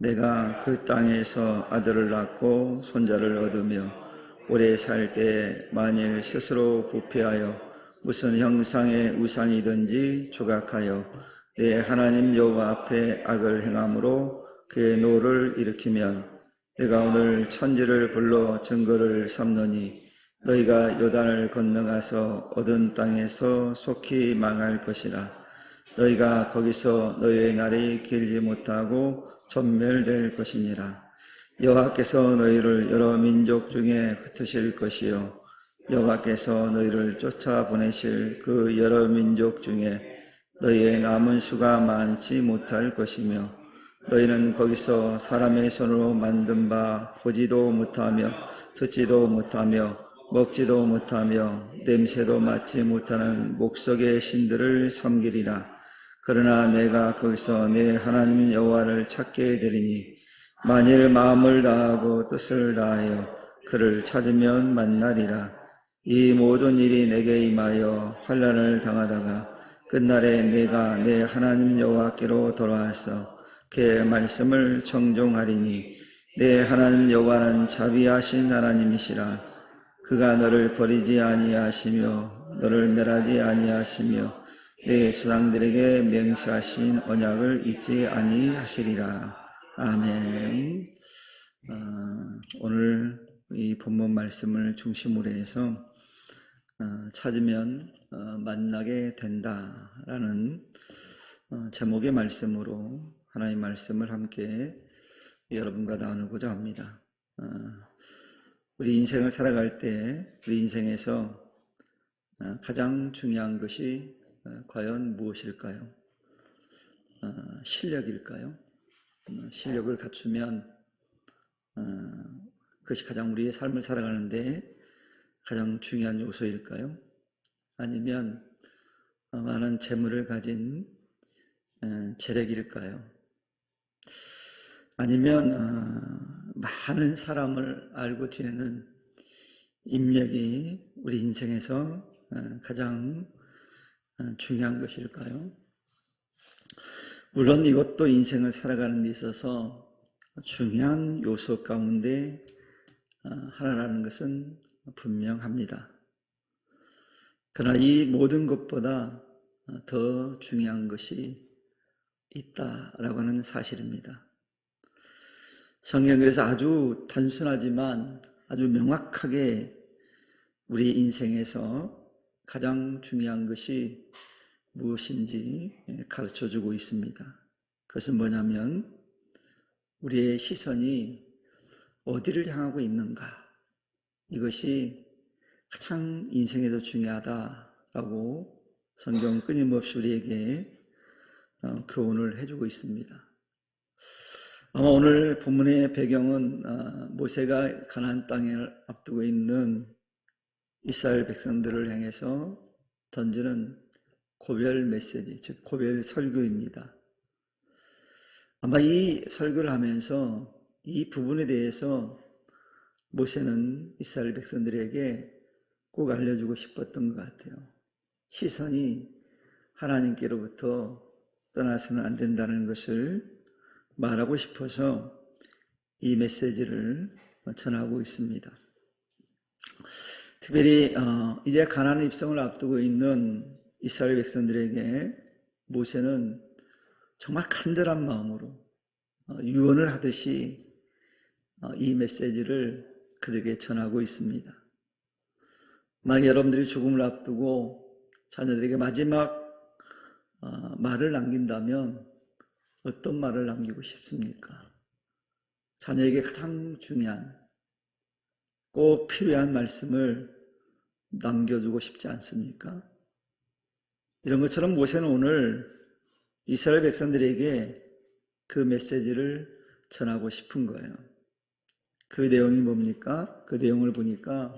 내가 그 땅에서 아들을 낳고 손자를 얻으며 오래 살 때 만일 스스로 부패하여 무슨 형상의 우상이든지 조각하여 내 하나님 여호와 앞에 악을 행함으로 그의 노를 일으키면 내가 오늘 천지를 불러 증거를 삼노니 너희가 요단을 건너가서 얻은 땅에서 속히 망할 것이라. 너희가 거기서 너희의 날이 길지 못하고 전멸될 것이니라. 여호와께서 너희를 여러 민족 중에 흩으실 것이요 여호와께서 너희를 쫓아보내실 그 여러 민족 중에 너희의 남은 수가 많지 못할 것이며 너희는 거기서 사람의 손으로 만든 바 보지도 못하며 듣지도 못하며 먹지도 못하며 냄새도 맡지 못하는 목석의 신들을 섬기리라. 그러나 내가 거기서 내 하나님 여호와를 찾게 되리니 만일 마음을 다하고 뜻을 다하여 그를 찾으면 만나리라. 이 모든 일이 내게 임하여 환난을 당하다가 끝날에 내가 내 하나님 여호와께로 돌아와서 그의 말씀을 청종하리니 내 하나님 여호와는 자비하신 하나님이시라. 그가 너를 버리지 아니하시며 너를 멸하지 아니하시며 내 조상들에게 맹세하신 언약을 잊지 아니하시리라. 아멘. 오늘 이 본문 말씀을 중심으로 해서 찾으면 만나게 된다라는 제목의 말씀으로 하나님의 말씀을 함께 여러분과 나누고자 합니다. 우리 인생을 살아갈 때 우리 인생에서 가장 중요한 것이 과연 무엇일까요? 실력일까요? 실력을 갖추면 그것이 가장 우리의 삶을 살아가는데 가장 중요한 요소일까요? 아니면 많은 재물을 가진 재력일까요? 아니면 많은 사람을 알고 지내는 인맥이 우리 인생에서 가장 중요한 것일까요? 물론 이것도 인생을 살아가는 데 있어서 중요한 요소 가운데 하나라는 것은 분명합니다. 그러나 이 모든 것보다 더 중요한 것이 있다라고 하는 사실입니다. 성경은 그래서 아주 단순하지만 아주 명확하게 우리 인생에서 가장 중요한 것이 무엇인지 가르쳐주고 있습니다. 그것은 뭐냐면 우리의 시선이 어디를 향하고 있는가, 이것이 가장 인생에도 중요하다라고 성경은 끊임없이 우리에게 교훈을 해주고 있습니다. 아마 오늘 본문의 배경은 모세가 가나안 땅을 앞두고 있는 이스라엘 백성들을 향해서 던지는 고별 메시지, 즉 고별 설교입니다. 아마 이 설교를 하면서 이 부분에 대해서 모세는 이스라엘 백성들에게 꼭 알려주고 싶었던 것 같아요. 시선이 하나님께로부터 떠나서는 안 된다는 것을 말하고 싶어서 이 메시지를 전하고 있습니다. 특별히 이제 가나안 입성을 앞두고 있는 이스라엘 백성들에게 모세는 정말 간절한 마음으로 유언을 하듯이 이 메시지를 그들에게 전하고 있습니다. 만약 여러분들이 죽음을 앞두고 자녀들에게 마지막 말을 남긴다면 어떤 말을 남기고 싶습니까? 자녀에게 가장 중요한, 꼭 필요한 말씀을 남겨주고 싶지 않습니까? 이런 것처럼 모세는 오늘 이스라엘 백성들에게 그 메시지를 전하고 싶은 거예요. 그 내용이 뭡니까? 그 내용을 보니까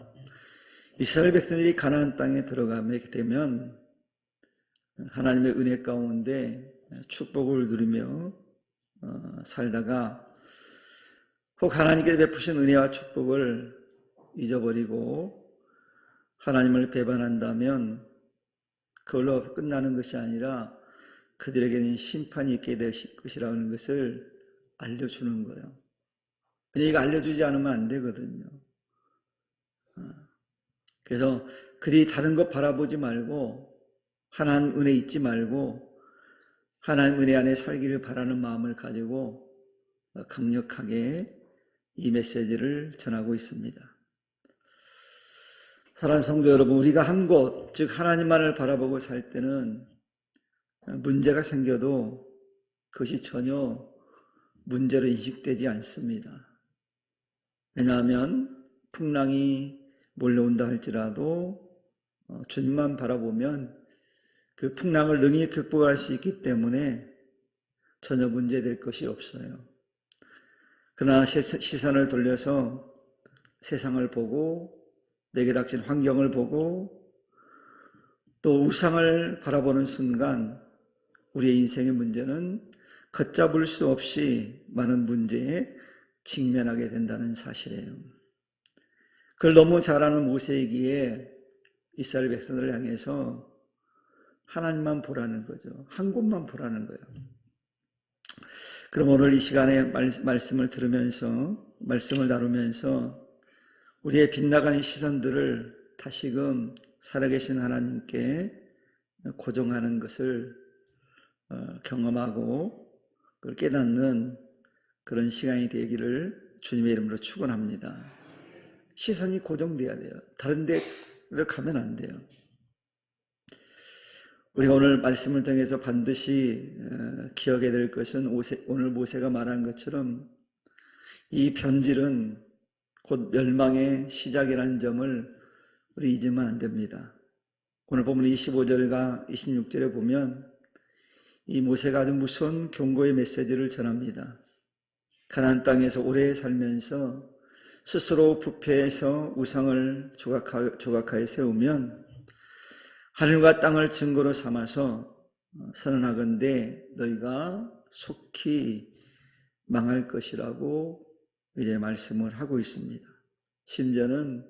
이스라엘 백성들이 가나안 땅에 들어가게 되면 하나님의 은혜 가운데 축복을 누리며 살다가 혹 하나님께 베푸신 은혜와 축복을 잊어버리고 하나님을 배반한다면 그걸로 끝나는 것이 아니라 그들에게는 심판이 있게 될 것이라는 것을 알려주는 거예요. 이거 알려주지 않으면 안 되거든요. 그래서 그들이 다른 것 바라보지 말고 하나님 은혜 잊지 말고 하나님 은혜 안에 살기를 바라는 마음을 가지고 강력하게 이 메시지를 전하고 있습니다. 사랑하는 성도 여러분, 우리가 한 곳, 즉 하나님만을 바라보고 살 때는 문제가 생겨도 그것이 전혀 문제로 인식되지 않습니다. 왜냐하면 풍랑이 몰려온다 할지라도 주님만 바라보면 그 풍랑을 능히 극복할 수 있기 때문에 전혀 문제될 것이 없어요. 그러나 시선을 돌려서 세상을 보고 내게 닥친 환경을 보고 또 우상을 바라보는 순간 우리의 인생의 문제는 걷잡을 수 없이 많은 문제에 직면하게 된다는 사실이에요. 그걸 너무 잘 아는 모세이기에 이스라엘 백성들을 향해서 하나님만 보라는 거죠. 한 곳만 보라는 거예요. 그럼 오늘 이 시간에 말씀을 들으면서 말씀을 나누면서 우리의 빗나간 시선들을 다시금 살아계신 하나님께 고정하는 것을 경험하고 그걸 깨닫는 그런 시간이 되기를 주님의 이름으로 축원합니다. 시선이 고정돼야 돼요. 다른 데로 가면 안 돼요. 우리가 오늘 말씀을 통해서 반드시 기억해야 될 것은 오늘 모세가 말한 것처럼 이 변질은 곧 멸망의 시작이라는 점을 우리 잊으면 안 됩니다. 오늘 보면 25절과 26절에 보면 이 모세가 아주 무서운 경고의 메시지를 전합니다. 가나안 땅에서 오래 살면서 스스로 부패해서 우상을 조각하여 세우면 하늘과 땅을 증거로 삼아서 선언하건대 너희가 속히 망할 것이라고 이제 말씀을 하고 있습니다. 심지어는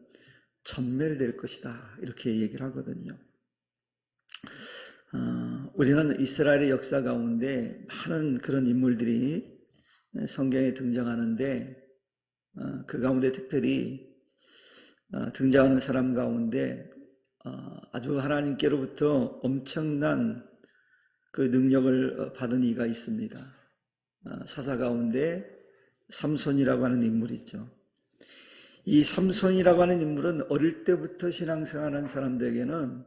전멸될 것이다 이렇게 얘기를 하거든요. 우리는 이스라엘의 역사 가운데 많은 그런 인물들이 성경에 등장하는데 그 가운데 특별히 등장하는 사람 가운데 아주 하나님께로부터 엄청난 그 능력을 받은 이가 있습니다. 사사 가운데 삼손이라고 하는 인물이 있죠. 이 삼손이라고 하는 인물은 어릴 때부터 신앙생활하는 사람들에게는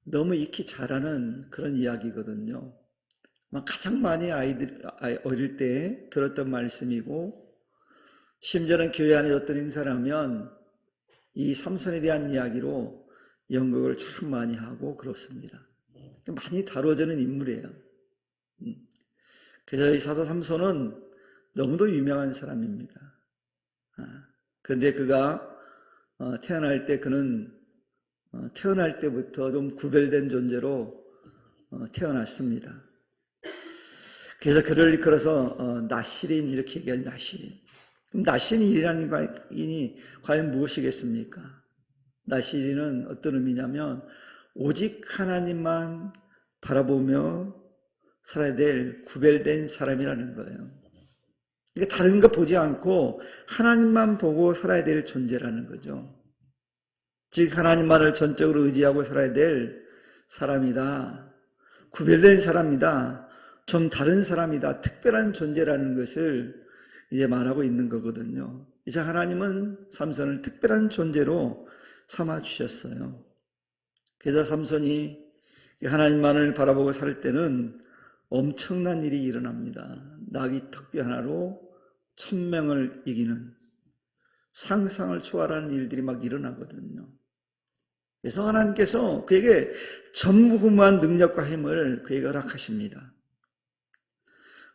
너무 익히 잘하는 그런 이야기거든요. 가장 많이 어릴 때 들었던 말씀이고 심지어는 교회 안에 어떤 행사를 하면 이 삼손에 대한 이야기로 연극을 참 많이 하고 그렇습니다. 많이 다뤄지는 인물이에요. 그래서 이 사사 삼손은 너무도 유명한 사람입니다. 그런데 그가 태어날 때 그는 태어날 때부터 좀 구별된 존재로 태어났습니다. 그래서 그를 이끌어서 나시린 이렇게 얘기하는 나시린. 그럼 나시린이라는 인이 과연 무엇이겠습니까? 나시린은 어떤 의미냐면 오직 하나님만 바라보며 살아야 될 구별된 사람이라는 거예요. 그러니까 다른 거 보지 않고 하나님만 보고 살아야 될 존재라는 거죠. 즉 하나님만을 전적으로 의지하고 살아야 될 사람이다. 구별된 사람이다. 좀 다른 사람이다. 특별한 존재라는 것을 이제 말하고 있는 거거든요. 이제 하나님은 삼손을 특별한 존재로 삼아주셨어요. 그래서 삼손이 하나님만을 바라보고 살 때는 엄청난 일이 일어납니다. 나귀 턱뼈 하나로 1000명을 이기는 상상을 초월하는 일들이 막 일어나거든요. 그래서 하나님께서 그에게 전무후무한 능력과 힘을 그에게 허락하십니다.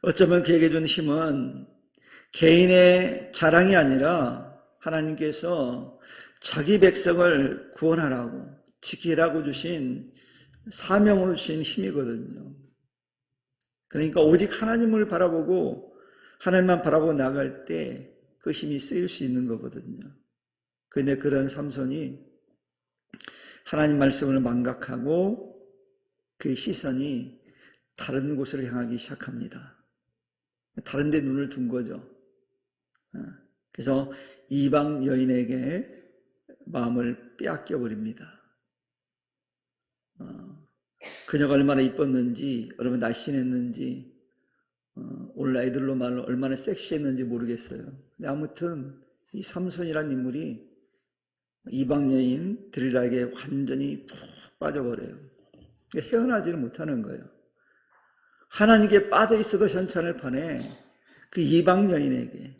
어쩌면 그에게 준 힘은 개인의 자랑이 아니라 하나님께서 자기 백성을 구원하라고 지키라고 주신 사명으로 주신 힘이거든요. 그러니까 오직 하나님을 바라보고 하나님만 바라보고 나갈 때 그 힘이 쓰일 수 있는 거거든요. 그런데 그런 삼손이 하나님 말씀을 망각하고 그의 시선이 다른 곳을 향하기 시작합니다. 다른 데 눈을 둔 거죠. 그래서 이방 여인에게 마음을 빼앗겨 버립니다. 그녀가 얼마나 이뻤는지, 얼마나 날씬했는지, 오늘 아이들로 말로 얼마나 섹시했는지 모르겠어요. 근데 아무튼 이 삼손이라는 인물이 이방 여인 들릴라에게 완전히 푹 빠져버려요. 헤어나지를 못하는 거예요. 하나님께 빠져 있어도 현찮을 판에 그 이방 여인에게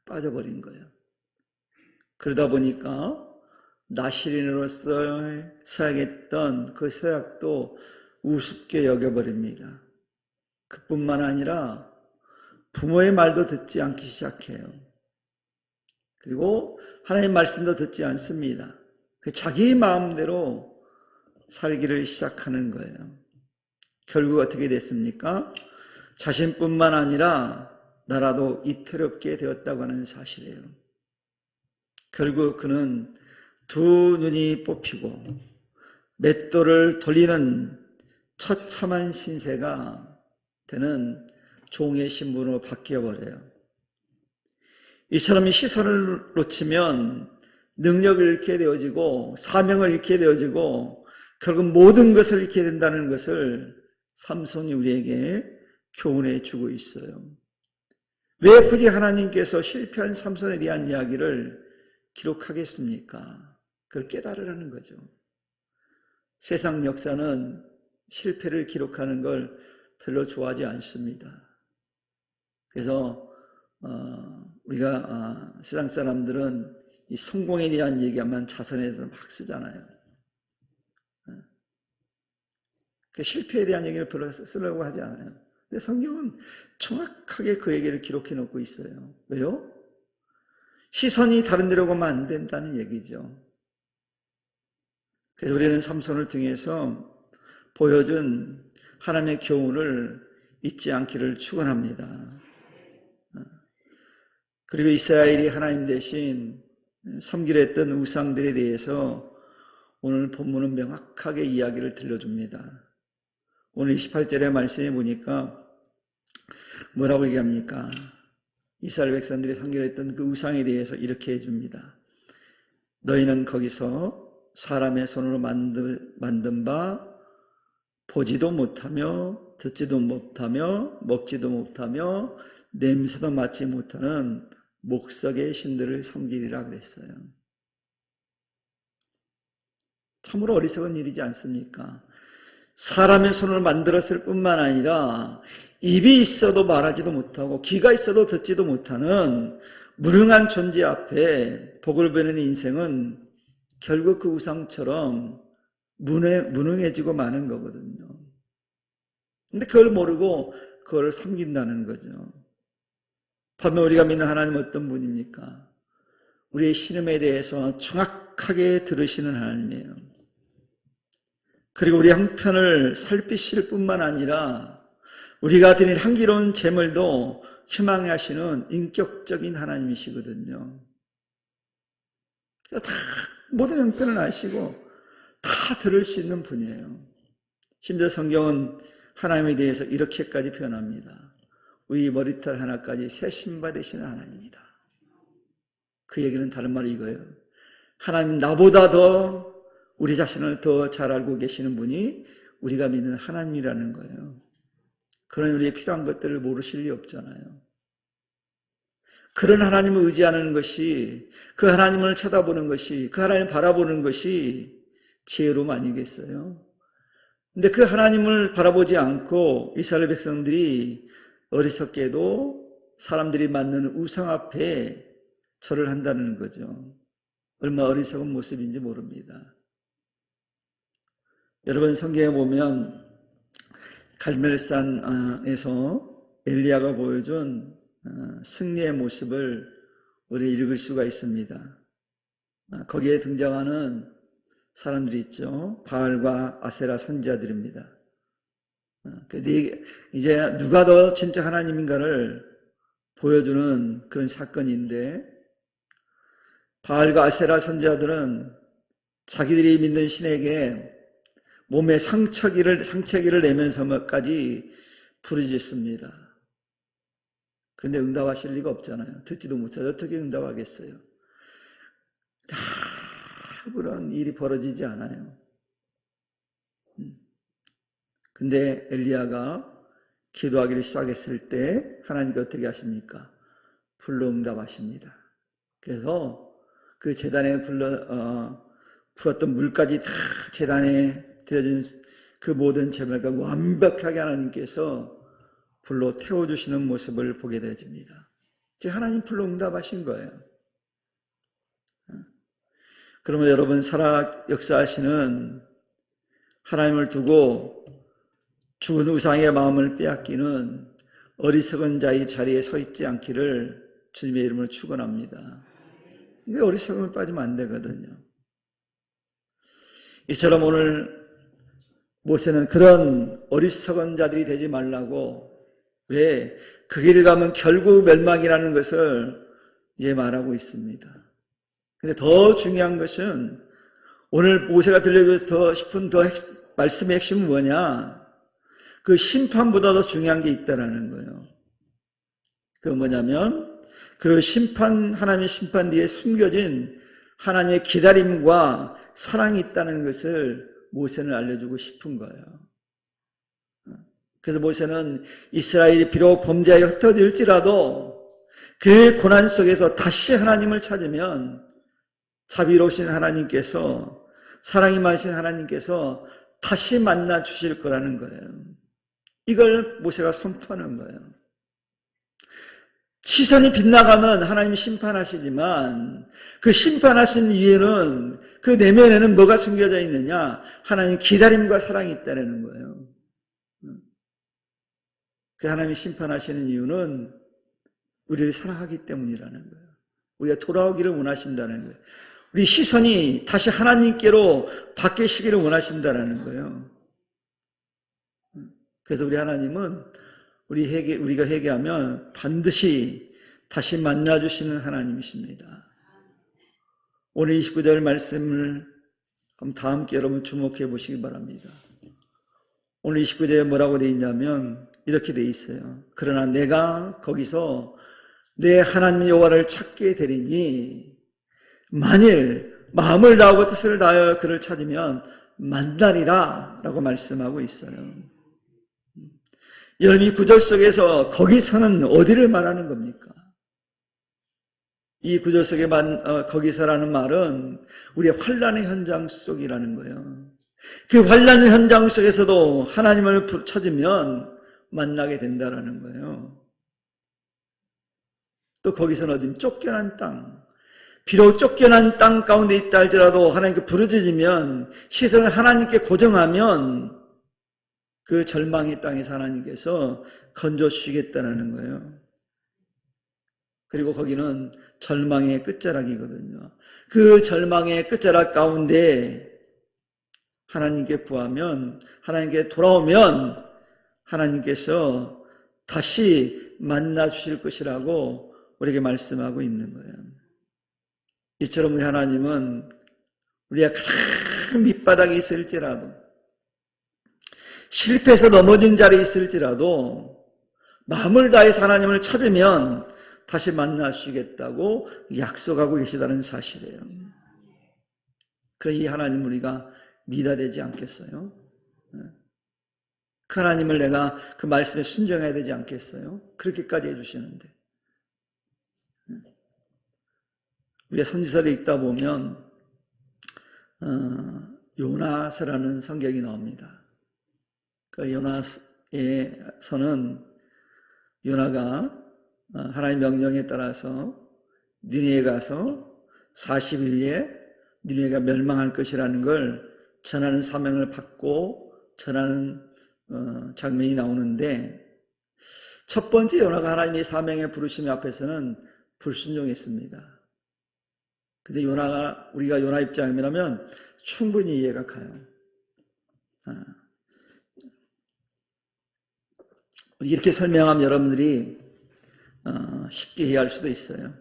빠져버린 거예요. 그러다 보니까 나시린으로서 서약했던 그 서약도 우습게 여겨버립니다. 그뿐만 아니라 부모의 말도 듣지 않기 시작해요. 그리고 하나님의 말씀도 듣지 않습니다. 자기 마음대로 살기를 시작하는 거예요. 결국 어떻게 됐습니까? 자신뿐만 아니라 나라도 이태롭게 되었다고 하는 사실이에요. 결국 그는 두 눈이 뽑히고 맷돌을 돌리는 처참한 신세가 되는 종의 신분으로 바뀌어버려요. 이처럼 시선을 놓치면 능력을 잃게 되어지고 사명을 잃게 되어지고 결국 모든 것을 잃게 된다는 것을 삼손이 우리에게 교훈해 주고 있어요. 왜 굳이 하나님께서 실패한 삼손에 대한 이야기를 기록하겠습니까? 그걸 깨달으라는 거죠. 세상 역사는 실패를 기록하는 걸 별로 좋아하지 않습니다. 그래서 우리가 세상 사람들은 이 성공에 대한 얘기하면 자선해서 막 쓰잖아요. 그 실패에 대한 얘기를 별로 쓰려고 하지 않아요. 근데 성경은 정확하게 그 얘기를 기록해 놓고 있어요. 왜요? 시선이 다른 데로 가면 안 된다는 얘기죠. 그래서 우리는 삼손을 통해서 보여준 하나님의 교훈을 잊지 않기를 축원합니다. 그리고 이스라엘이 하나님 대신 섬기려 했던 우상들에 대해서 오늘 본문은 명확하게 이야기를 들려줍니다. 오늘 28절의 말씀에 보니까 뭐라고 얘기합니까? 이스라엘 백성들이 섬기려 했던 그 우상에 대해서 이렇게 해줍니다. 너희는 거기서 사람의 손으로 만든 바 보지도 못하며 듣지도 못하며 먹지도 못하며 냄새도 맡지 못하는 목석의 신들을 섬기리라 그랬어요. 참으로 어리석은 일이지 않습니까? 사람의 손으로 만들었을 뿐만 아니라 입이 있어도 말하지도 못하고 귀가 있어도 듣지도 못하는 무능한 존재 앞에 복을 베는 인생은 결국 그 우상처럼 무능해지고 마는 거거든요. 근데 그걸 모르고 그걸 섬긴다는 거죠. 반면 우리가 믿는 하나님은 어떤 분입니까? 우리의 신음에 대해서 정확하게 들으시는 하나님이에요. 그리고 우리 형편을 살피실 뿐만 아니라 우리가 드린 향기로운 재물도 희망해 하시는 인격적인 하나님이시거든요. 다 모든 형편을 아시고 다 들을 수 있는 분이에요. 심지어 성경은 하나님에 대해서 이렇게까지 표현합니다. 우리 머리털 하나까지 새 신바 되시는 하나님이다. 그 얘기는 다른 말이 이거예요. 하나님 나보다 더 우리 자신을 더 잘 알고 계시는 분이 우리가 믿는 하나님이라는 거예요. 그런 우리의 필요한 것들을 모르실 리 없잖아요. 그런 하나님을 의지하는 것이, 그 하나님을 쳐다보는 것이, 그 하나님을 바라보는 것이 지혜로움 아니겠어요? 근데 그 하나님을 바라보지 않고 이스라엘 백성들이 어리석게도 사람들이 만드는 우상 앞에 절을 한다는 거죠. 얼마나 어리석은 모습인지 모릅니다. 여러분 성경에 보면 갈멜산에서 엘리야가 보여준 승리의 모습을 우리 읽을 수가 있습니다. 거기에 등장하는 사람들이 있죠. 바알과 아세라 선지자들입니다. 이제 누가 더 진짜 하나님인가를 보여주는 그런 사건인데, 바알과 아세라 선지자들은 자기들이 믿는 신에게 몸에 상처기를 내면서까지 부르짖습니다. 그런데 응답하실 리가 없잖아요. 듣지도 못하죠. 어떻게 응답하겠어요? 그런 일이 벌어지지 않아요. 근데 엘리야가 기도하기를 시작했을 때 하나님께 어떻게 하십니까? 불러 응답하십니다. 그래서 그 제단에 풀었던 물까지 다 제단에 드려진 그 모든 제물과 완벽하게 하나님께서 불로 태워주시는 모습을 보게 되어집니다. 즉 하나님 불로 응답하신 거예요. 그러면 여러분 살아 역사하시는 하나님을 두고 죽은 우상의 마음을 빼앗기는 어리석은 자의 자리에 서 있지 않기를 주님의 이름으로 축원합니다. 이게 어리석음을 빠지면 안 되거든요. 이처럼 오늘 모세는 그런 어리석은 자들이 되지 말라고, 왜? 그 길을 가면 결국 멸망이라는 것을 이제 말하고 있습니다. 근데 더 중요한 것은 오늘 모세가 들려주고 싶은 말씀의 핵심은 뭐냐? 그 심판보다 더 중요한 게 있다라는 거예요. 그건 뭐냐면 그 하나님의 심판 뒤에 숨겨진 하나님의 기다림과 사랑이 있다는 것을 모세는 알려주고 싶은 거예요. 그래서 모세는 이스라엘이 비록 범죄에 흩어질지라도 그 고난 속에서 다시 하나님을 찾으면 자비로우신 하나님께서, 사랑이 많으신 하나님께서 다시 만나 주실 거라는 거예요. 이걸 모세가 선포하는 거예요. 시선이 빗나가면 하나님이 심판하시지만 그 심판하신 이유는 그 내면에는 뭐가 숨겨져 있느냐? 하나님 기다림과 사랑이 있다는 거예요. 그 하나님이 심판하시는 이유는 우리를 사랑하기 때문이라는 거예요. 우리가 돌아오기를 원하신다는 거예요. 우리 시선이 다시 하나님께로 바뀌시기를 원하신다는 거예요. 그래서 우리 하나님은 우리가 회개하면 반드시 다시 만나주시는 하나님이십니다. 오늘 29절 말씀을 다 함께 여러분 주목해 보시기 바랍니다. 오늘 29절에 뭐라고 되어 있냐면 이렇게 되어 있어요. 그러나 내가 거기서 내 하나님 여호와를 찾게 되리니 만일 마음을 다하고 뜻을 다하여 그를 찾으면 만나리라 라고 말씀하고 있어요. 여러분 이 구절 속에서 거기서는 어디를 말하는 겁니까? 이 구절 속에 거기서라는 말은 우리의 환난의 현장 속이라는 거예요. 그 환난의 현장 속에서도 하나님을 찾으면 만나게 된다라는 거예요. 또 거기서는 어디 쫓겨난 땅, 비록 쫓겨난 땅 가운데 있다 할지라도 하나님께 부르짖으면 시선을 하나님께 고정하면 그 절망의 땅에서 하나님께서 건져주시겠다는 거예요. 그리고 거기는 절망의 끝자락이거든요. 그 절망의 끝자락 가운데 하나님께 구하면, 하나님께 돌아오면 하나님께서 다시 만나 주실 것이라고 우리에게 말씀하고 있는 거예요. 이처럼 우리 하나님은 우리가 가장 밑바닥에 있을지라도, 실패해서 넘어진 자리에 있을지라도 마음을 다해서 하나님을 찾으면 다시 만나시겠다고 약속하고 계시다는 사실이에요. 그래서 이 하나님 우리가 믿어야 되지 않겠어요? 그 하나님을 내가 그 말씀에 순종해야 되지 않겠어요? 그렇게까지 해주시는데. 우리가 선지서를 읽다 보면 요나서라는 성경이 나옵니다. 그 요나서는 요나가 하나님의 명령에 따라서 니느웨에 가서 40일 후에 니느웨가 멸망할 것이라는 걸 전하는 사명을 받고 전하는 장면이 나오는데, 첫 번째 요나가 하나님의 사명의 부르심 앞에서는 불순종했습니다. 근데 우리가 요나 입장이라면 충분히 이해가 가요. 이렇게 설명하면 여러분들이 쉽게 이해할 수도 있어요.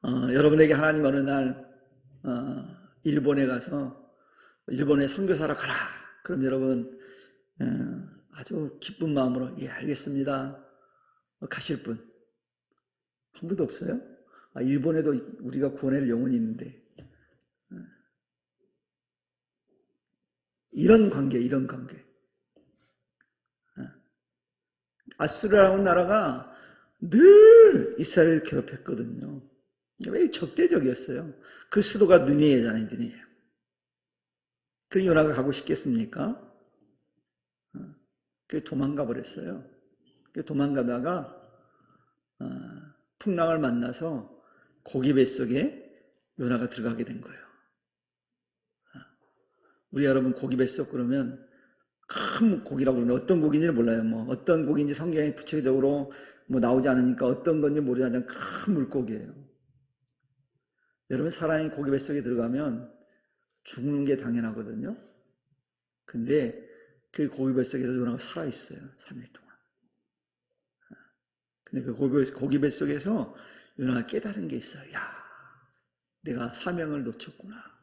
여러분에게 하나님 어느 날 일본에 가서 일본에 선교사로 가라. 그럼 여러분 아주 기쁜 마음으로 예 알겠습니다. 가실 분? 한 분도 없어요? 일본에도 우리가 구원할 영혼이 있는데. 이런 관계. 아수르라는 나라가 늘 이스라엘을 괴롭혔거든요. 왜 적대적이었어요. 그 수도가 느니에잖아요, 느니에. 그 요나가 가고 싶겠습니까? 그 도망가 버렸어요. 그 도망가다가 풍랑을 만나서 고기 뱃속에 요나가 들어가게 된 거예요. 우리 여러분 고기 뱃속 그러면 큰 고기라고 그러는데 어떤 고기인지 몰라요. 어떤 고기인지 성경에 구체적으로 나오지 않으니까 어떤 건지 모르지만 큰 물고기예요. 여러분 사람이 고기 뱃속에 들어가면 죽는 게 당연하거든요. 근데 그 고기 뱃속에서 요나가 살아있어요. 3일 동안. 근데 그 고기 뱃속에서 요나가 깨달은 게 있어요. 야, 내가 사명을 놓쳤구나.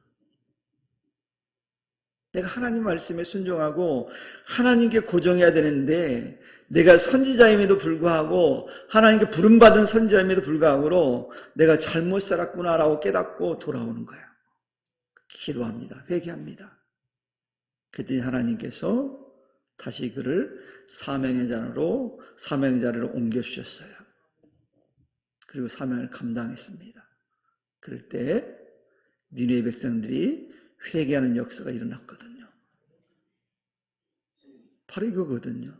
내가 하나님 말씀에 순종하고 하나님께 고정해야 되는데 내가 선지자임에도 불구하고 하나님께 부름받은 선지자임에도 불구하고 내가 잘못 살았구나라고 깨닫고 돌아오는 거예요. 기도합니다. 회개합니다. 그랬더니 하나님께서 다시 그를 사명의 자리로 옮겨주셨어요. 그리고 사명을 감당했습니다. 그럴 때 니느웨 백성들이 회개하는 역사가 일어났거든요. 바로 이거거든요.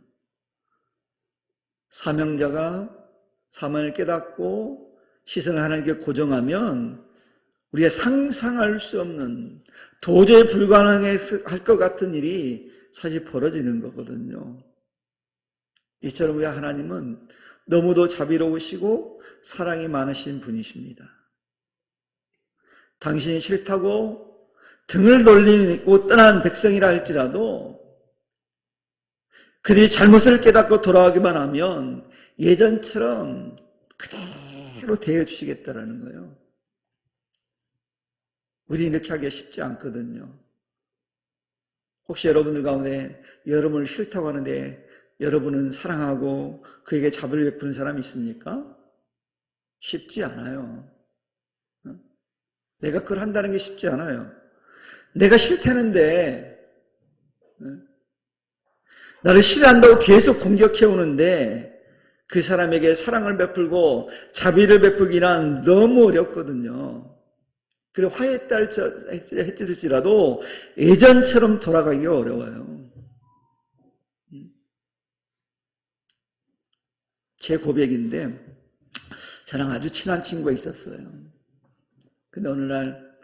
사명자가 사명을 깨닫고 시선을 하나님께 고정하면 우리가 상상할 수 없는 도저히 불가능할 것 같은 일이 사실 벌어지는 거거든요. 이처럼 우리 하나님은 너무도 자비로우시고 사랑이 많으신 분이십니다. 당신이 싫다고 등을 돌리고 떠난 백성이라 할지라도 그들이 잘못을 깨닫고 돌아가기만 하면 예전처럼 그대로 대해주시겠다라는 거예요. 우리 이렇게 하기가 쉽지 않거든요. 혹시 여러분들 가운데 여러분을 싫다고 하는데 여러분은 사랑하고 그에게 자비를 베푸는 사람이 있습니까? 쉽지 않아요. 내가 그걸 한다는 게 쉽지 않아요. 내가 싫다는데 나를 싫어한다고 계속 공격해오는데 그 사람에게 사랑을 베풀고 자비를 베풀기란 너무 어렵거든요. 그리고 화해했을지라도 예전처럼 돌아가기가 어려워요. 제 고백인데 저랑 아주 친한 친구가 있었어요. 근데 어느 날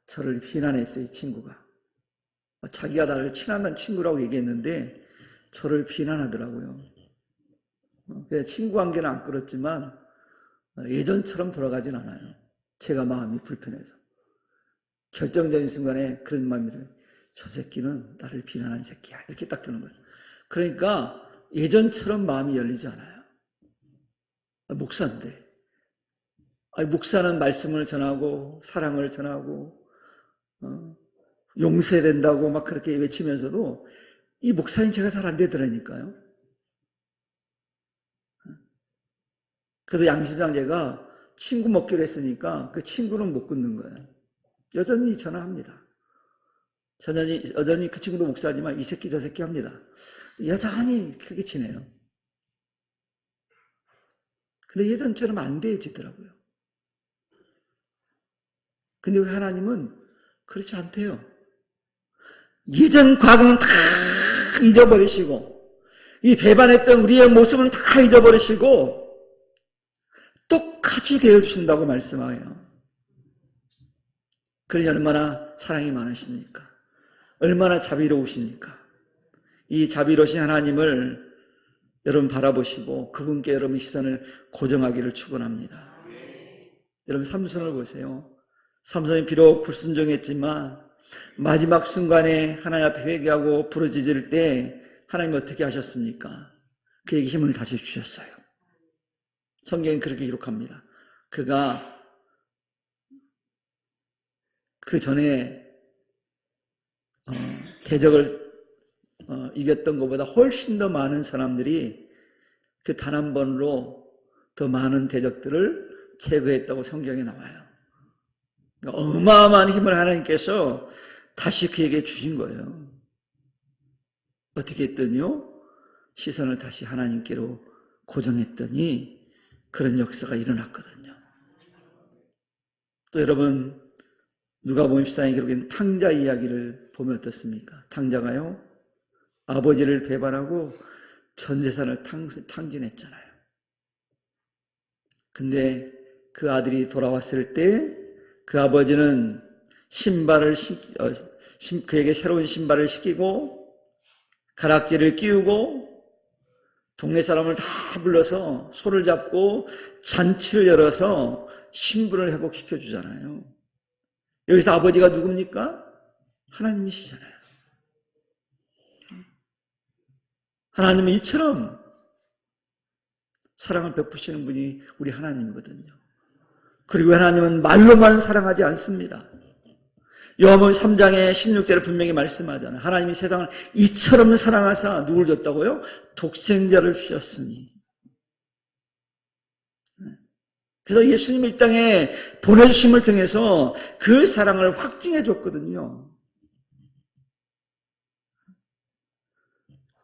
저를 비난했어요. 이 친구가. 자기가 나를 친한 친구라고 얘기했는데 저를 비난하더라고요. 친구 관계는 안 끌었지만 예전처럼 돌아가진 않아요. 제가 마음이 불편해서. 결정적인 순간에 그런 마음이 들어요. 저 새끼는 나를 비난한 새끼야. 이렇게 딱 드는 거예요. 그러니까 예전처럼 마음이 열리지 않아요. 목사인데. 목사는 말씀을 전하고 사랑을 전하고 용서된다고 막 그렇게 외치면서도 이 목사인 제가 잘 안 되더라니까요. 그래서 양심상제가 친구 먹기로 했으니까 그 친구는 못 끊는 거예요. 여전히 전화합니다. 여전히 그 친구도 목사지만 이 새끼 저 새끼 합니다. 여전히 크게 지내요. 근데 예전처럼 안 되어지더라고요. 근데 우리 하나님은 그렇지 않대요. 예전 과거는 다 잊어버리시고 이 배반했던 우리의 모습은 다 잊어버리시고 똑같이 되어주신다고 말씀하여요. 그러니 얼마나 사랑이 많으십니까? 얼마나 자비로우십니까? 이 자비로우신 하나님을 여러분 바라보시고 그분께 여러분 시선을 고정하기를 축원합니다. 여러분 삼손을 보세요. 삼손이 비록 불순종했지만 마지막 순간에 하나님 앞에 회개하고 부르짖을 때 하나님이 어떻게 하셨습니까? 그에게 힘을 다시 주셨어요. 성경은 그렇게 기록합니다. 그가 그 전에 대적을 이겼던 것보다 훨씬 더 많은 사람들이 그 단 한 번으로 더 많은 대적들을 제거했다고 성경에 나와요. 그러니까 어마어마한 힘을 하나님께서 다시 그에게 주신 거예요. 어떻게 했더니요? 시선을 다시 하나님께로 고정했더니 그런 역사가 일어났거든요. 또 여러분, 누가복음 14장 기록된 탕자 이야기를 보면 어떻습니까? 탕자가요, 아버지를 배반하고 전 재산을 탕진했잖아요. 근데 그 아들이 돌아왔을 때 그 아버지는 그에게 새로운 신발을 신기고 가락지를 끼우고 동네 사람을 다 불러서 손을 잡고 잔치를 열어서 신분을 회복시켜 주잖아요. 여기서 아버지가 누굽니까? 하나님이시잖아요. 하나님은 이처럼 사랑을 베푸시는 분이 우리 하나님이거든요. 그리고 하나님은 말로만 사랑하지 않습니다. 요한복음 3장의 16절에 분명히 말씀하잖아요. 하나님이 세상을 이처럼 사랑하사 누굴 줬다고요? 독생자를 주셨으니. 그래서 예수님이 이 땅에 보내주심을 통해서 그 사랑을 확증해 줬거든요.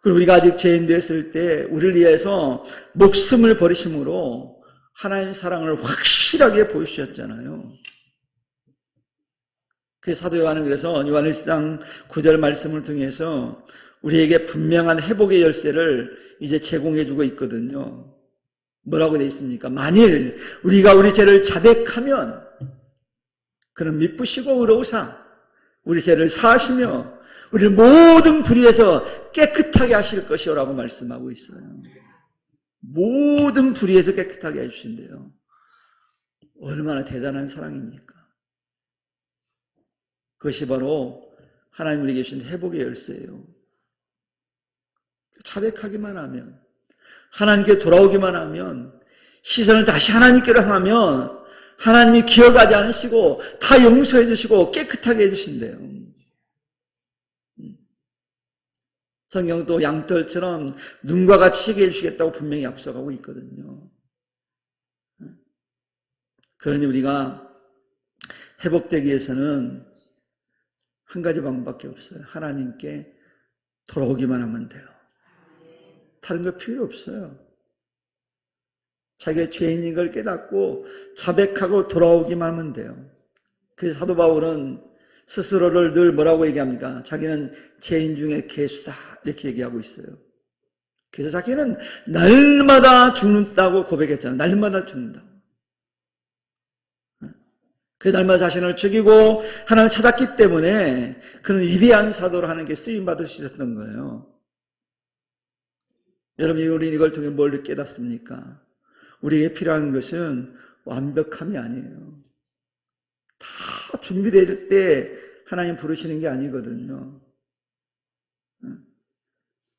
그리고 우리가 아직 죄인 되었을 때 우리를 위해서 목숨을 버리심으로 하나님의 사랑을 확실하게 보여주셨잖아요. 그 사도 요한은 그래서 요한일서장 9절 말씀을 통해서 우리에게 분명한 회복의 열쇠를 이제 제공해주고 있거든요. 뭐라고 되어 있습니까? 만일 우리가 우리 죄를 자백하면 그는 미쁘시고 의로우사 우리 죄를 사하시며 우리를 모든 불의에서 깨끗하게 하실 것이오라고 말씀하고 있어요. 모든 불의에서 깨끗하게 해주신대요. 얼마나 대단한 사랑입니까? 그것이 바로 하나님 우리에게 주신 회복의 열쇠예요. 자백하기만 하면, 하나님께 돌아오기만 하면, 시선을 다시 하나님께로 향하면 하나님이 기억하지 않으시고 다 용서해 주시고 깨끗하게 해주신대요. 성경도 양털처럼 눈과 같이 희게 해주시겠다고 분명히 약속하고 있거든요. 그러니 우리가 회복되기 위해서는 한 가지 방법밖에 없어요. 하나님께 돌아오기만 하면 돼요. 다른 거 필요 없어요. 자기가 죄인인 걸 깨닫고 자백하고 돌아오기만 하면 돼요. 그래서 사도 바울은 스스로를 늘 뭐라고 얘기합니까? 자기는 죄인 중에 괴수다 이렇게 얘기하고 있어요. 그래서 자기는 날마다 죽는다고 고백했잖아요. 날마다 죽는다고. 그 날마다 자신을 죽이고 하나님을 찾았기 때문에 그는 위대한 사도로 하는 게 쓰임받을 수 있었던 거예요. 여러분, 우리 이걸 통해 뭘 깨닫습니까? 우리에게 필요한 것은 완벽함이 아니에요. 다 준비될 때 하나님 부르시는 게 아니거든요.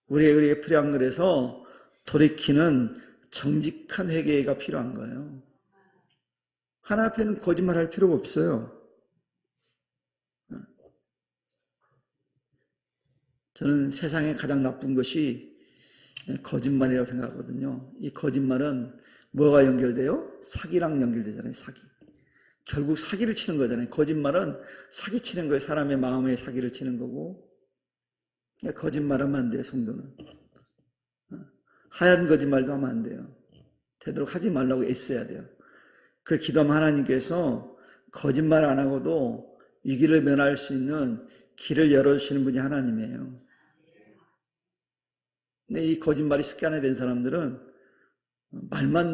우리에게 필요한 거라서 돌이키는 정직한 회개가 필요한 거예요. 하나 앞에는 거짓말할 필요가 없어요. 저는 세상에 가장 나쁜 것이 거짓말이라고 생각하거든요. 이 거짓말은 뭐가 연결돼요? 사기랑 연결되잖아요. 사기. 결국 사기를 치는 거잖아요. 거짓말은 사기 치는 거예요. 사람의 마음에 사기를 치는 거고. 거짓말하면 안 돼요. 성도는. 하얀 거짓말도 하면 안 돼요. 되도록 하지 말라고 애써야 돼요. 그 기도하면 하나님께서 거짓말 안 하고도 이 길을 면할 수 있는 길을 열어주시는 분이 하나님이에요. 근데 이 거짓말이 습관이 된 사람들은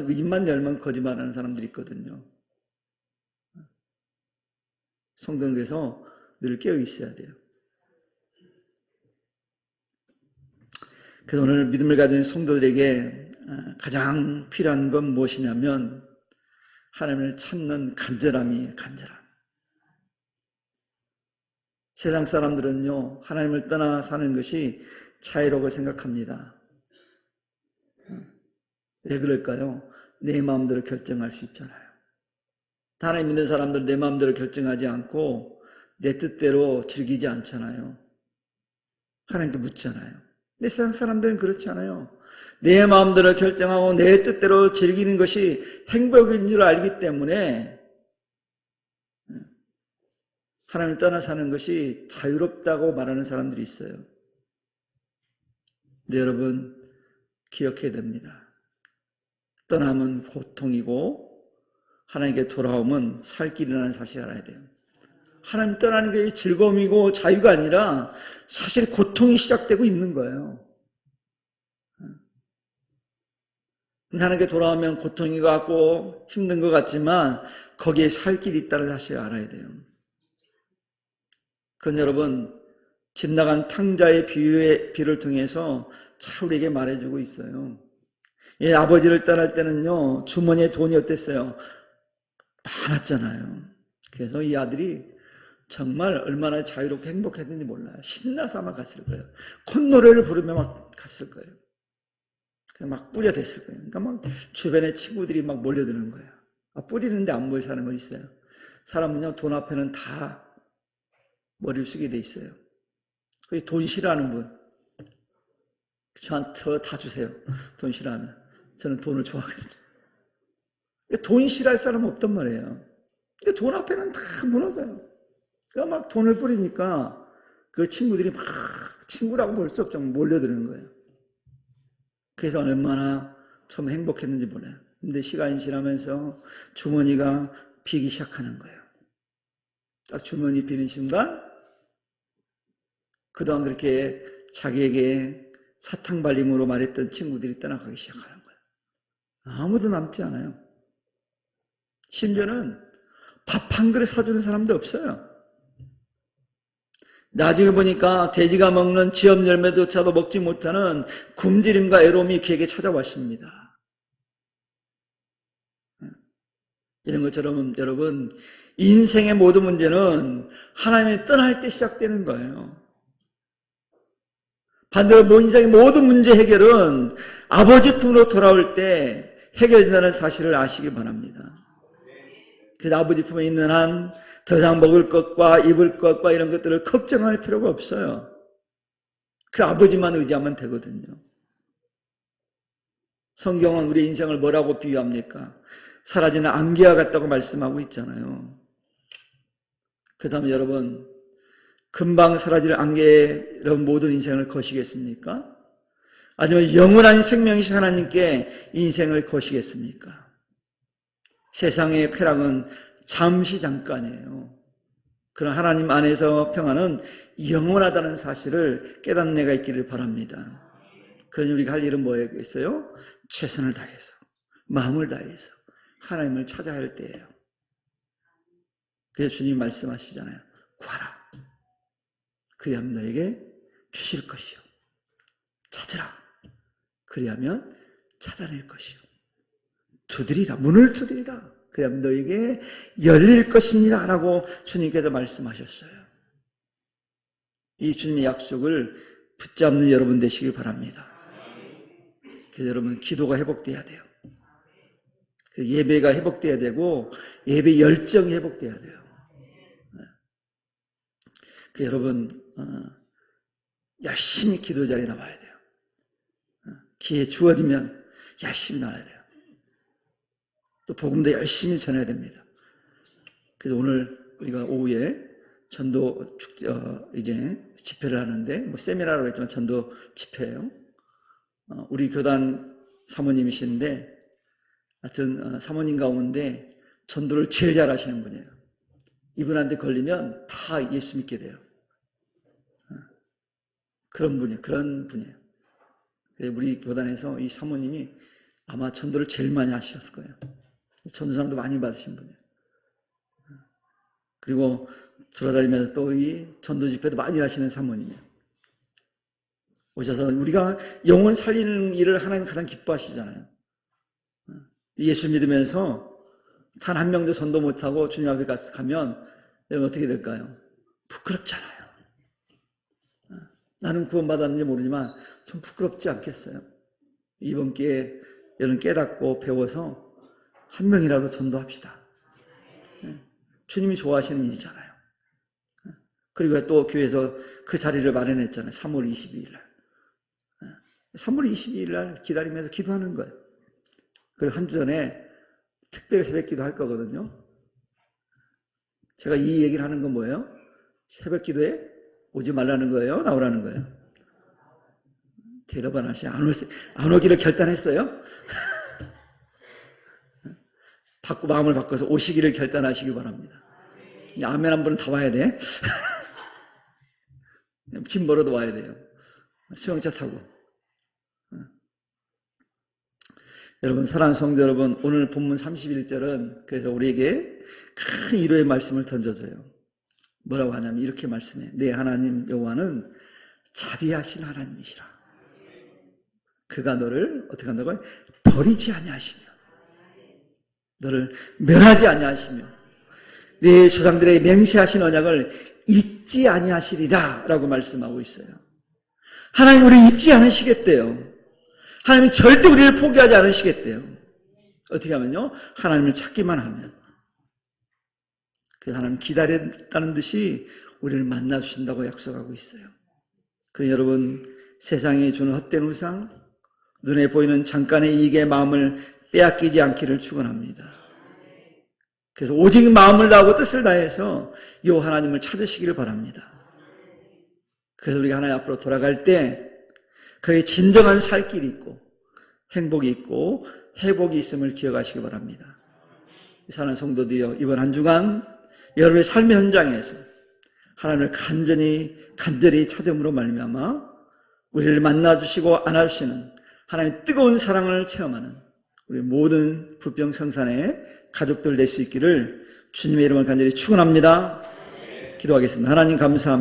입만 열면 거짓말하는 사람들이 있거든요. 성도는 그래서 늘 깨어 있어야 돼요. 그래서 오늘 믿음을 가진 성도들에게 가장 필요한 건 무엇이냐면 하나님을 찾는 간절함이에요. 간절함. 세상 사람들은요, 하나님을 떠나 사는 것이 자유라고 생각합니다. 왜 그럴까요? 내 마음대로 결정할 수 있잖아요. 하나님 믿는 사람들 내 마음대로 결정하지 않고 내 뜻대로 즐기지 않잖아요. 하나님께 묻잖아요. 근데 세상 사람들은 그렇지 않아요. 내 마음대로 결정하고 내 뜻대로 즐기는 것이 행복인 줄 알기 때문에 하나님을 떠나 사는 것이 자유롭다고 말하는 사람들이 있어요. 근데 여러분 기억해야 됩니다. 떠남은 고통이고 하나님께 돌아오면 살 길이라는 사실을 알아야 돼요. 하나님 떠나는 게 즐거움이고 자유가 아니라 사실 고통이 시작되고 있는 거예요. 하나님께 돌아오면 고통이 같고 힘든 것 같지만 거기에 살 길이 있다는 사실을 알아야 돼요. 그건 여러분 집 나간 탕자의 비를 통해서 잘 우리에게 말해주고 있어요. 예, 아버지를 떠날 때는요 주머니에 돈이 어땠어요? 많았잖아요. 그래서 이 아들이 정말 얼마나 자유롭게 행복했는지 몰라요. 신나서 아마 갔을 거예요. 콧노래를 부르며 막 갔을 거예요. 막 뿌려댔을 거예요. 그러니까 막 주변에 친구들이 막 몰려드는 거예요. 뿌리는데 안 보일 사람은 있어요. 사람은요 돈 앞에는 다 머리를 숙이게 돼 있어요. 돈 싫어하는 분 저한테 다 주세요. 돈 싫어하면 저는 돈을 좋아하거든요. 돈 싫어할 사람은 없단 말이에요. 돈 앞에는 다 무너져요. 그러니까 막 돈을 뿌리니까 그 친구들이 막 친구라고 볼 수 없죠. 몰려드는 거예요. 그래서 얼마나 처음 행복했는지 몰라요. 근데 시간이 지나면서 주머니가 비기 시작하는 거예요. 딱 주머니 비는 순간 그동안 그렇게 자기에게 사탕발림으로 말했던 친구들이 떠나가기 시작하는 거예요. 아무도 남지 않아요. 심지어는 밥 한 그릇 사주는 사람도 없어요. 나중에 보니까 돼지가 먹는 지엽 열매조차도 먹지 못하는 굶주림과 애로움이 그에게 찾아왔습니다. 이런 것처럼 여러분 인생의 모든 문제는 하나님이 떠날 때 시작되는 거예요. 반대로 인생의 모든 문제 해결은 아버지 품으로 돌아올 때 해결된다는 사실을 아시기 바랍니다. 그래서 아버지 품에 있는 한 더 이상 먹을 것과 입을 것과 이런 것들을 걱정할 필요가 없어요. 그 아버지만 의지하면 되거든요. 성경은 우리 인생을 뭐라고 비유합니까? 사라지는 안개와 같다고 말씀하고 있잖아요. 그 다음에 여러분 금방 사라질 안개의 모든 인생을 거시겠습니까? 아니면 영원한 생명이신 하나님께 인생을 거시겠습니까? 세상의 쾌락은 잠시 잠깐이에요. 그러나 하나님 안에서 평안은 영원하다는 사실을 깨닫는 애가 있기를 바랍니다. 그러니 우리가 할 일은 뭐겠어요? 최선을 다해서 마음을 다해서 하나님을 찾아야 할 때예요. 그래서 주님 말씀하시잖아요. 구하라. 그리하면 너에게 주실 것이요. 찾으라. 그리하면 찾아낼 것이요. 두드리라. 문을 두드리라. 그러면 너에게 열릴 것입니다. 라고 주님께서 말씀하셨어요. 이 주님의 약속을 붙잡는 여러분 되시길 바랍니다. 그래서 여러분 기도가 회복돼야 돼요. 예배가 회복돼야 되고 예배 열정이 회복돼야 돼요. 여러분 열심히 기도 자리에 나와야 돼요. 기회 주어지면 열심히 나와야 돼요. 또 복음도 열심히 전해야 됩니다. 그래서 오늘 우리가 오후에 전도 이제 집회를 하는데 세미나라고 했지만 전도 집회예요. 우리 교단 사모님이신데 하여튼 사모님 가운데 전도를 제일 잘하시는 분이에요. 이분한테 걸리면 다 예수 믿게 돼요. 그런 분이에요. 우리 교단에서 이 사모님이 아마 전도를 제일 많이 하셨을 거예요. 전도사랑도 많이 받으신 분이에요. 그리고 돌아다니면서 또 이 전도 집회도 많이 하시는 사모님이에요. 오셔서 우리가 영혼 살리는 일을 하나님 가장 기뻐하시잖아요. 예수 믿으면서 단 한 명도 전도 못하고 주님 앞에 가면 어떻게 될까요? 부끄럽잖아요. 나는 구원받았는지 모르지만 좀 부끄럽지 않겠어요? 이번 기회에 여러분 깨닫고 배워서 한 명이라도 전도합시다. 주님이 좋아하시는 일이잖아요. 그리고 또 교회에서 그 자리를 마련했잖아요. 3월 22일 날. 3월 22일 날 기다리면서 기도하는 거예요. 그리고 한 주 전에 특별 새벽 기도 할 거거든요. 제가 이 얘기를 하는 건 뭐예요? 새벽 기도에 오지 말라는 거예요? 나오라는 거예요? 대답 안 하시, 안 오기를 결단했어요? 마음을 바꿔서 오시기를 결단하시기 바랍니다. 아멘 한 분은 다 와야 돼. 짐 벌어도 와야 돼요. 수영차 타고. 여러분, 사랑하는 성도 여러분, 오늘 본문 31절은 그래서 우리에게 큰 위로의 말씀을 던져줘요. 뭐라고 하냐면 이렇게 말씀해. 내 하나님 여호와는 자비하신 하나님이시라. 그가 너를 어떻게 한다고요? 버리지 아니하시며 너를 멸하지 아니하시며 내 조상들에게 맹세하신 언약을 잊지 아니하시리라 라고 말씀하고 있어요. 하나님 우리를 잊지 않으시겠대요. 하나님이 절대 우리를 포기하지 않으시겠대요. 어떻게 하면요? 하나님을 찾기만 하면. 그래서 하나님 기다렸다는 듯이 우리를 만나주신다고 약속하고 있어요. 그럼 여러분, 세상이 주는 헛된 우상, 눈에 보이는 잠깐의 이익의 마음을 빼앗기지 않기를 축원합니다. 그래서 오직 마음을 다하고 뜻을 다해서 이 하나님을 찾으시기를 바랍니다. 그래서 우리가 하나님 앞으로 돌아갈 때 그의 진정한 살 길이 있고 행복이 있고 회복이 있음을 기억하시기 바랍니다. 사랑하는 성도들이여, 이번 한 주간 여러분의 삶의 현장에서 하나님을 간절히 찾음으로 말미암아 우리를 만나주시고 안아주시는 하나님의 뜨거운 사랑을 체험하는 우리 모든 부평성산의 가족들 될 수 있기를 주님의 이름을 간절히 축원합니다. 기도하겠습니다. 하나님 감사합니다.